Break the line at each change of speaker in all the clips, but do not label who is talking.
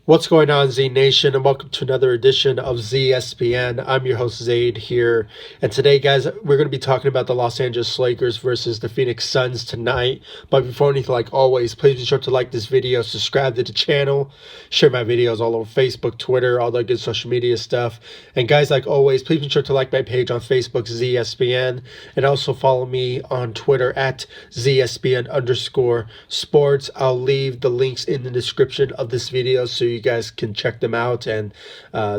What's going on, Z Nation, and welcome to another edition of ZSPN. I'm your host, Zaid, here. And today, guys, we're going to be talking about the Los Angeles Lakers versus the Phoenix Suns tonight. But before anything, like always, please be sure to like this video, subscribe to the channel, share my videos all over Facebook, Twitter, all that good social media stuff. And guys, like always, please be sure to like my page on Facebook, ZSPN, and also follow me on Twitter at ZSPN_sports. I'll leave the links in the description of this video so you guys can check them out and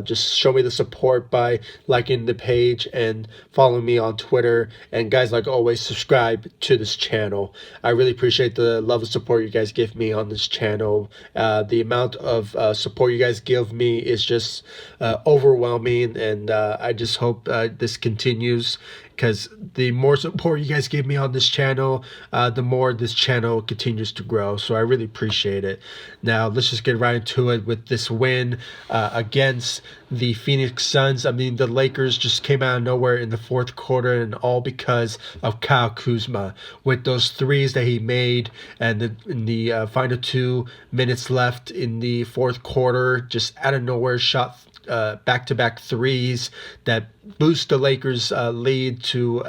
just show me the support by liking the page and following me on Twitter. And guys, like always, subscribe to this channel. I really appreciate the love and support you guys give me on this channel. The amount of support you guys give me is just overwhelming, and I just hope this continues, because the more support you guys give me on this channel, the more this channel continues to grow. So I really appreciate it. Now, let's just get right into it with this win against the Phoenix Suns. I mean, the Lakers just came out of nowhere in the fourth quarter, and all because of Kyle Kuzma with those threes that he made, and in the final 2 minutes left in the fourth quarter, just out of nowhere shot back-to-back threes that boost the Lakers' lead to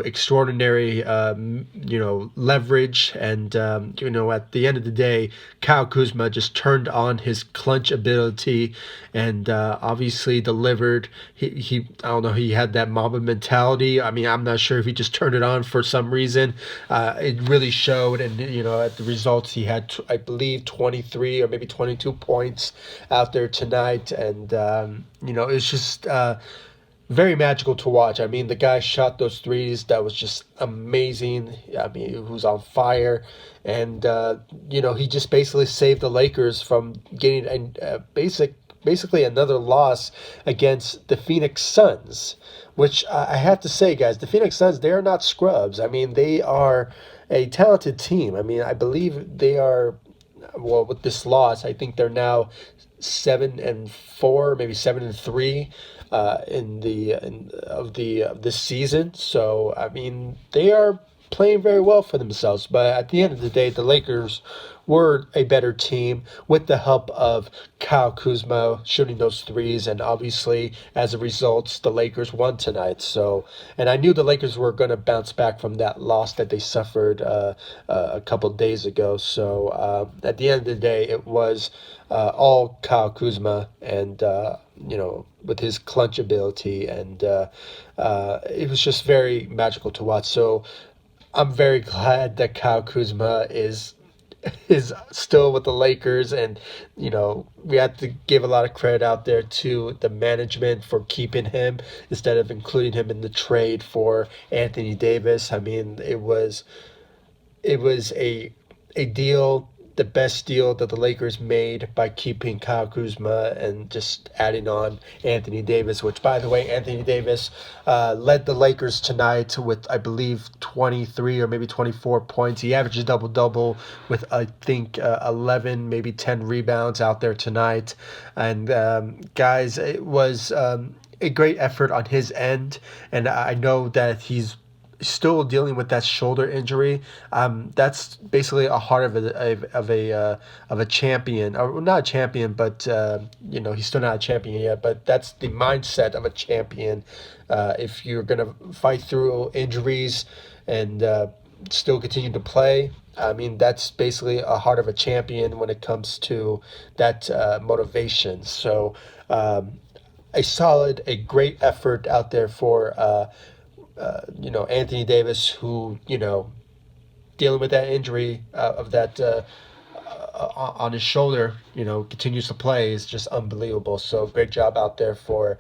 extraordinary, leverage. And, at the end of the day, Kyle Kuzma just turned on his clutch ability and obviously delivered. I don't know, he had that Mamba mentality. I mean, I'm not sure if he just turned it on for some reason. It really showed. And, at the results, he had, I believe, 23 or maybe 22 points out there tonight. And, it's just very magical to watch. I mean, the guy shot those threes. That was just amazing. I mean, he was on fire. And, he just basically saved the Lakers from getting basically another loss against the Phoenix Suns, which I have to say, guys, the Phoenix Suns, they are not scrubs. I mean, they are a talented team. I mean, I believe they are, well, with this loss, I think they're now 7-4, maybe 7-3 of this season. So I mean, they are playing very well for themselves. But at the end of the day, the Lakers were a better team with the help of Kyle Kuzma shooting those threes, and obviously as a result, the Lakers won tonight. So, and I knew the Lakers were going to bounce back from that loss that they suffered a couple days ago. So at the end of the day, it was all Kyle Kuzma, and with his clutch ability, and it was just very magical to watch. So I'm very glad that Kyle Kuzma is still with the Lakers, and we have to give a lot of credit out there to the management for keeping him instead of including him in the trade for Anthony Davis. I mean, it was a deal, the best deal that the Lakers made by keeping Kyle Kuzma and just adding on Anthony Davis, which, by the way, Anthony Davis led the Lakers tonight with, I believe, 23 or maybe 24 points. He averaged a double-double with, I think, 11, maybe 10 rebounds out there tonight. And, guys, it was a great effort on his end, and I know that he's still dealing with that shoulder injury. That's basically a heart of a champion, or not a champion, but he's still not a champion yet. But that's the mindset of a champion. If you're gonna fight through injuries and still continue to play, I mean, that's basically a heart of a champion when it comes to that motivation. So a great effort out there for Anthony Davis, who, dealing with that injury of that on his shoulder, continues to play, is just unbelievable. So great job out there for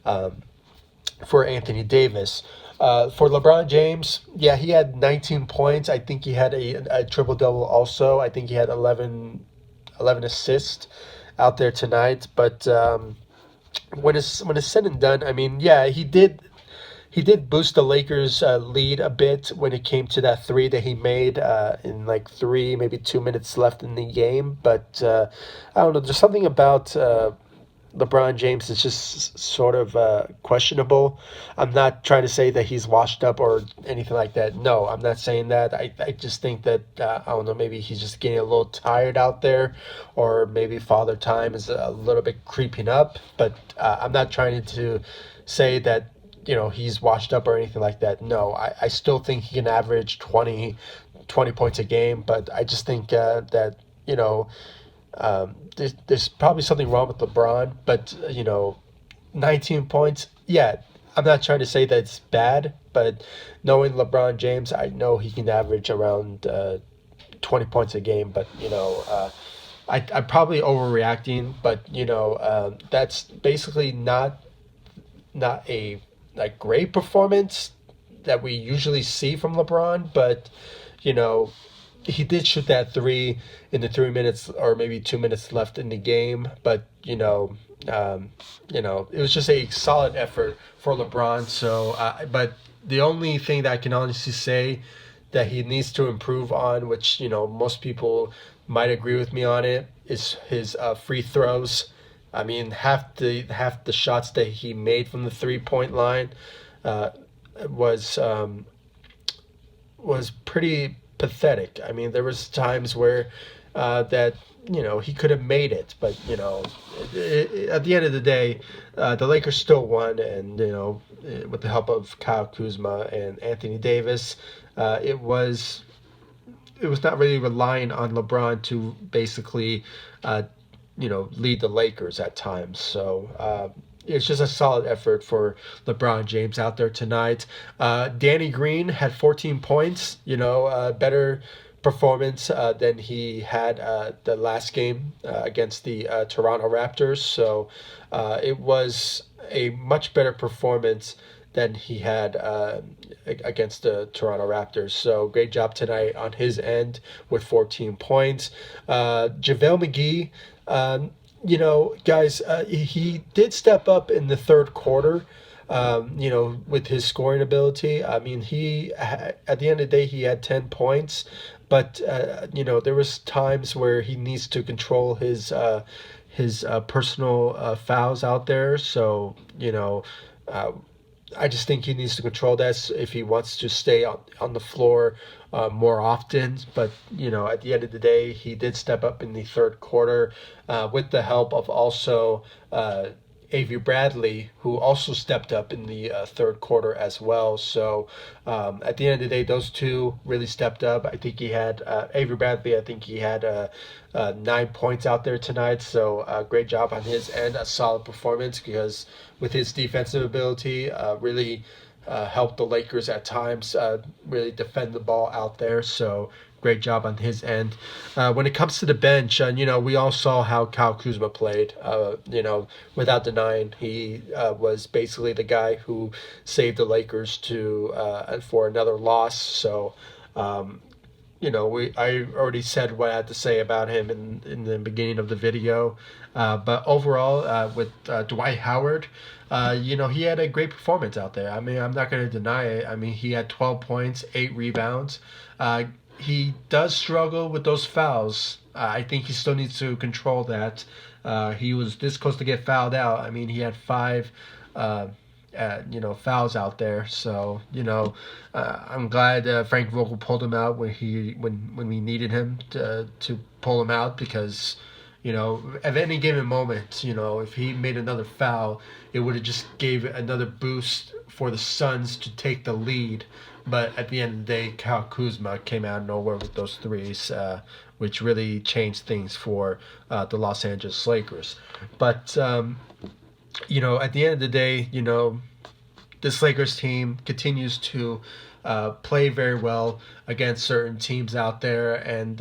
Anthony Davis. For LeBron James, yeah, he had 19 points. I think he had a triple-double also. I think he had 11 assists out there tonight. But when it's said and done, I mean, yeah, he did boost the Lakers' lead a bit when it came to that three that he made in like 3, maybe 2 minutes left in the game. But I don't know, there's something about LeBron James is just sort of questionable. I'm not trying to say that he's washed up or anything like that. No, I'm not saying that. I just think that, I don't know, maybe he's just getting a little tired out there, or maybe Father Time is a little bit creeping up. But I'm not trying to say that, he's washed up or anything like that. No, I still think he can average 20 points a game, but I just think that, there's probably something wrong with LeBron, but 19 points. Yeah, I'm not trying to say that it's bad, but knowing LeBron James, I know he can average around 20 points a game. But I'm probably overreacting. But that's basically not a like great performance that we usually see from LeBron. But you know he did shoot that three in the 3 minutes or maybe 2 minutes left in the game, but it was just a solid effort for LeBron. So, but the only thing that I can honestly say that he needs to improve on, which most people might agree with me on it, is his free throws. I mean, half the shots that he made from the 3-point line uh, was was pretty pathetic. I mean, there was times where that he could have made it, but at the end of the day, the Lakers still won, and with the help of Kyle Kuzma and Anthony Davis, it was not really relying on LeBron to basically lead the Lakers at times. So it's just a solid effort for LeBron James out there tonight. Danny Green had 14 points, better performance than he had the last game against the Toronto Raptors. So it was a much better performance than he had against the Toronto Raptors. So great job tonight on his end with 14 points. JaVale McGee, guys, he did step up in the third quarter. With his scoring ability. I mean, at the end of the day, he had 10 points, but there was times where he needs to control his personal fouls out there. So uh, I just think he needs to control that if he wants to stay on the floor more often. But, at the end of the day, he did step up in the third quarter with the help of also Avery Bradley, who also stepped up in the third quarter as well. So at the end of the day, those two really stepped up. I think he had Avery Bradley. I think he had 9 points out there tonight. So great job on his end. A solid performance because with his defensive ability, really helped the Lakers at times really defend the ball out there. So great job on his end. When it comes to the bench, we all saw how Kyle Kuzma played. Without denying, he was basically the guy who saved the Lakers for another loss. So, I already said what I had to say about him in the beginning of the video. But overall, with Dwight Howard, he had a great performance out there. I mean, I'm not going to deny it. I mean, he had 12 points, 8 rebounds. He does struggle with those fouls. I think he still needs to control that. He was this close to get fouled out. I mean, he had 5, fouls out there. So, I'm glad Frank Vogel pulled him out when we needed him to pull him out because, at any given moment, if he made another foul, it would have just gave another boost for the Suns to take the lead. But at the end of the day, Kyle Kuzma came out of nowhere with those threes, which really changed things for the Los Angeles Lakers. But, at the end of the day, this Lakers team continues to play very well against certain teams out there. And,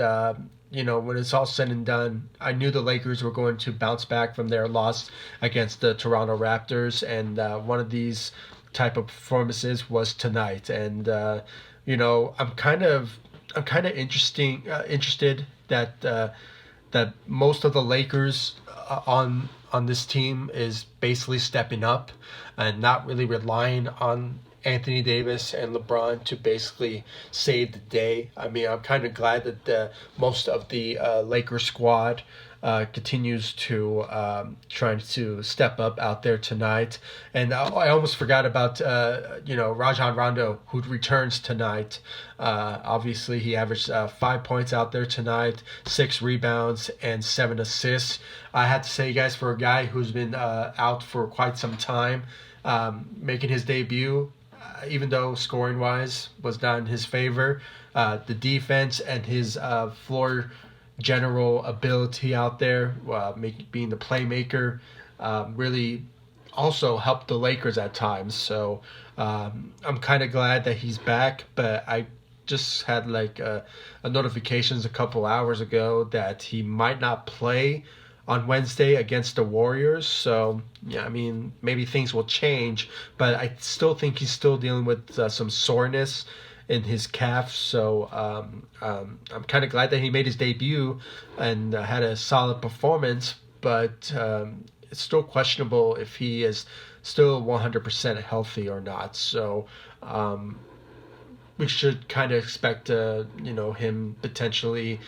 when it's all said and done, I knew the Lakers were going to bounce back from their loss against the Toronto Raptors. And one of these type of performances was tonight. And, I'm kind of interested that most of the Lakers on this team is basically stepping up and not really relying on Anthony Davis and LeBron to basically save the day. I mean, I'm kind of glad that most of the Lakers squad continues to trying to step up out there tonight. And I almost forgot about Rajon Rondo, who returns tonight. Obviously, he averaged 5 points out there tonight, 6 rebounds, and 7 assists. I have to say, guys, for a guy who's been out for quite some time, making his debut, even though scoring wise was not in his favor, the defense and his floor general ability out there, being the playmaker, really also helped the Lakers at times. So I'm kind of glad that he's back, but I just had like a notifications a couple hours ago that he might not play on Wednesday against the Warriors. So yeah, I mean, maybe things will change, but I still think he's still dealing with some soreness in his calf. So I'm kind of glad that he made his debut and had a solid performance, but it's still questionable if he is still 100% healthy or not. So we should kind of expect him potentially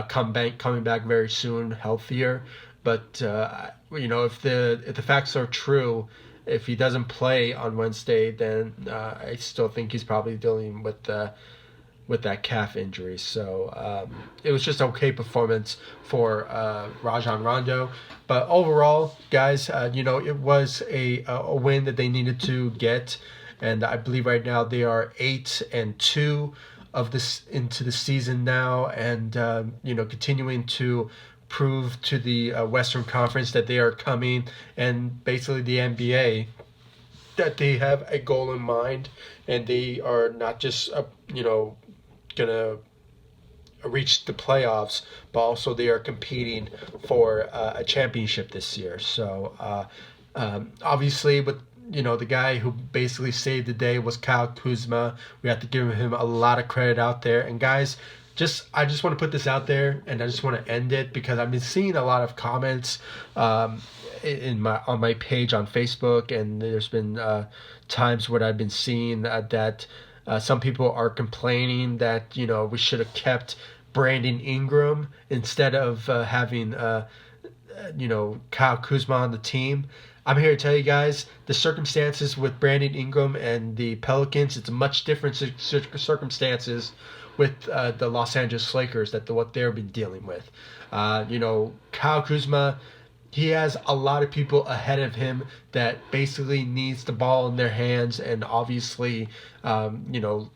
coming back very soon, healthier. But if the facts are true, if he doesn't play on Wednesday, then I still think he's probably dealing with that calf injury. So it was just okay performance for Rajon Rondo. But overall, guys, it was a win that they needed to get, and I believe right now they are 8-2 of this into the season now, and continuing to prove to the Western Conference that they are coming, and basically the NBA that they have a goal in mind, and they are not just gonna reach the playoffs, but also they are competing for a championship this year. So obviously, with the guy who basically saved the day was Kyle Kuzma. We have to give him a lot of credit out there. And guys, I just want to put this out there, and I just want to end it because I've been seeing a lot of comments on my page on Facebook, and there's been times where I've been seeing that some people are complaining that we should have kept Brandon Ingram instead of having Kyle Kuzma on the team. I'm here to tell you guys the circumstances with Brandon Ingram and the Pelicans. It's much different circumstances with the Los Angeles Lakers what they've been dealing with. Kyle Kuzma, he has a lot of people ahead of him that basically needs the ball in their hands, and obviously, who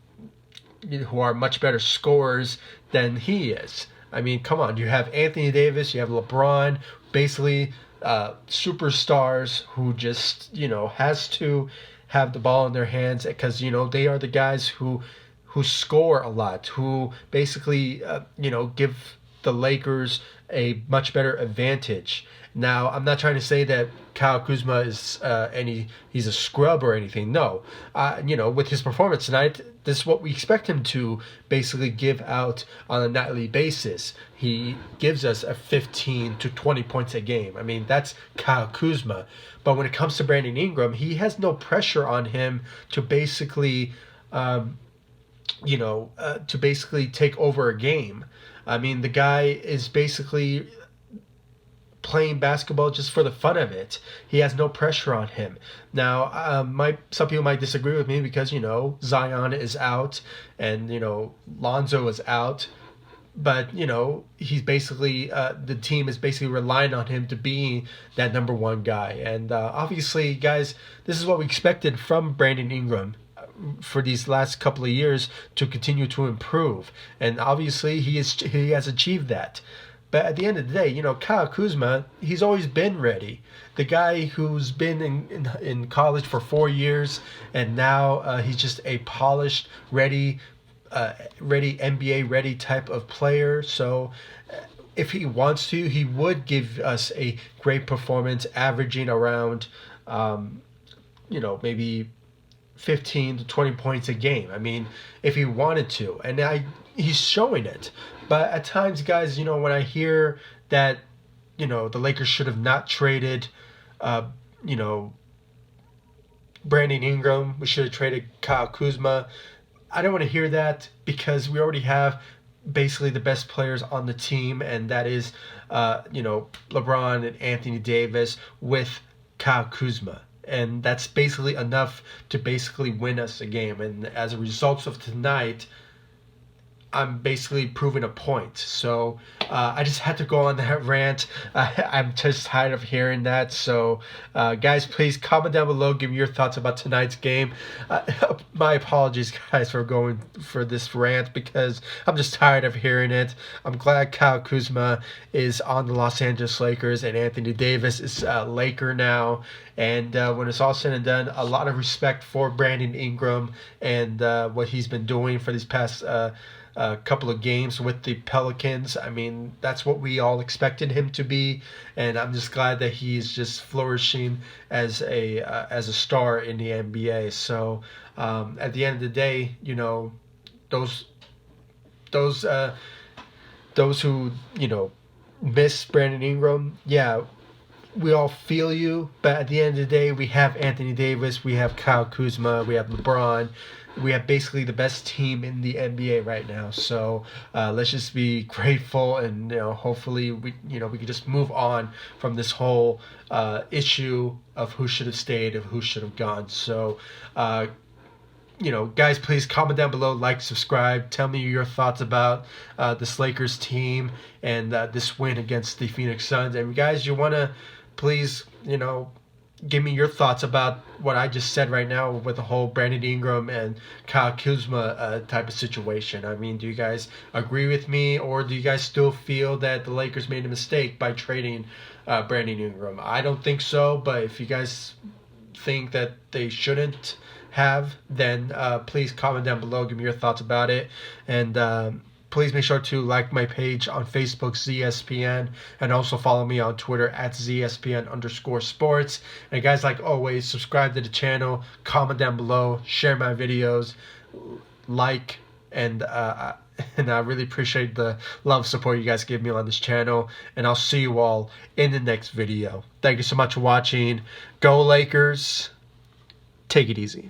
are much better scorers than he is. I mean, come on, you have Anthony Davis, you have LeBron, basically superstars who just has to have the ball in their hands because they are the guys who score a lot, who basically give the Lakers a much better advantage. Now, I'm not trying to say that Kyle Kuzma is he's a scrub or anything. No, with his performance tonight, this is what we expect him to basically give out on a nightly basis. He gives us a 15 to 20 points a game. I mean, that's Kyle Kuzma. But when it comes to Brandon Ingram, he has no pressure on him to basically, to basically take over a game. I mean, the guy is basically playing basketball just for the fun of it. He has no pressure on him. Now, some people might disagree with me because Zion is out and Lonzo is out, but he's basically the team is basically relying on him to be that number one guy. And obviously, guys, this is what we expected from Brandon Ingram for these last couple of years to continue to improve, and obviously he has achieved that. But at the end of the day, Kyle Kuzma, he's always been ready. The guy who's been in college for 4 years, and now he's just a polished, ready NBA ready type of player. So if he wants to, he would give us a great performance, averaging around, maybe 15 to 20 points a game. I mean, if he wanted to, and he's showing it. But at times, guys, when I hear that, the Lakers should have not traded, Brandon Ingram, we should have traded Kyle Kuzma. I don't want to hear that because we already have basically the best players on the team, and that is, LeBron and Anthony Davis with Kyle Kuzma. And that's basically enough to basically win us a game. And as a result of tonight, I'm basically proving a point. So I just had to go on that rant. I'm just tired of hearing that. So, guys, please comment down below. Give me your thoughts about tonight's game. My apologies, guys, for going for this rant because I'm just tired of hearing it. I'm glad Kyle Kuzma is on the Los Angeles Lakers and Anthony Davis is a Laker now. And when it's all said and done, a lot of respect for Brandon Ingram and what he's been doing for these past couple of games with the Pelicans. I mean, that's what we all expected him to be, and I'm just glad that he's just flourishing as a star in the NBA. So at the end of the day, those those uh, those who miss Brandon Ingram, yeah, we all feel you, but at the end of the day, we have Anthony Davis, we have Kyle Kuzma, we have LeBron, we have basically the best team in the NBA right now. So let's just be grateful, and hopefully we can just move on from this whole issue of who should have stayed, of who should have gone. So. Guys, please comment down below, like, subscribe, tell me your thoughts about this Lakers team and this win against the Phoenix Suns. And guys, you want to please, give me your thoughts about what I just said right now with the whole Brandon Ingram and Kyle Kuzma type of situation. I mean, do you guys agree with me, or do you guys still feel that the Lakers made a mistake by trading Brandon Ingram? I don't think so, but if you guys think that they shouldn't have, then please comment down below, give me your thoughts about it, and please make sure to like my page on Facebook, ZSPN, and also follow me on Twitter at ZSPN_sports. And guys, like always, subscribe to the channel, comment down below, share my videos, like, and I really appreciate the love support you guys give me on this channel. And I'll see you all in the next video. Thank you so much for watching. Go Lakers. Take it easy.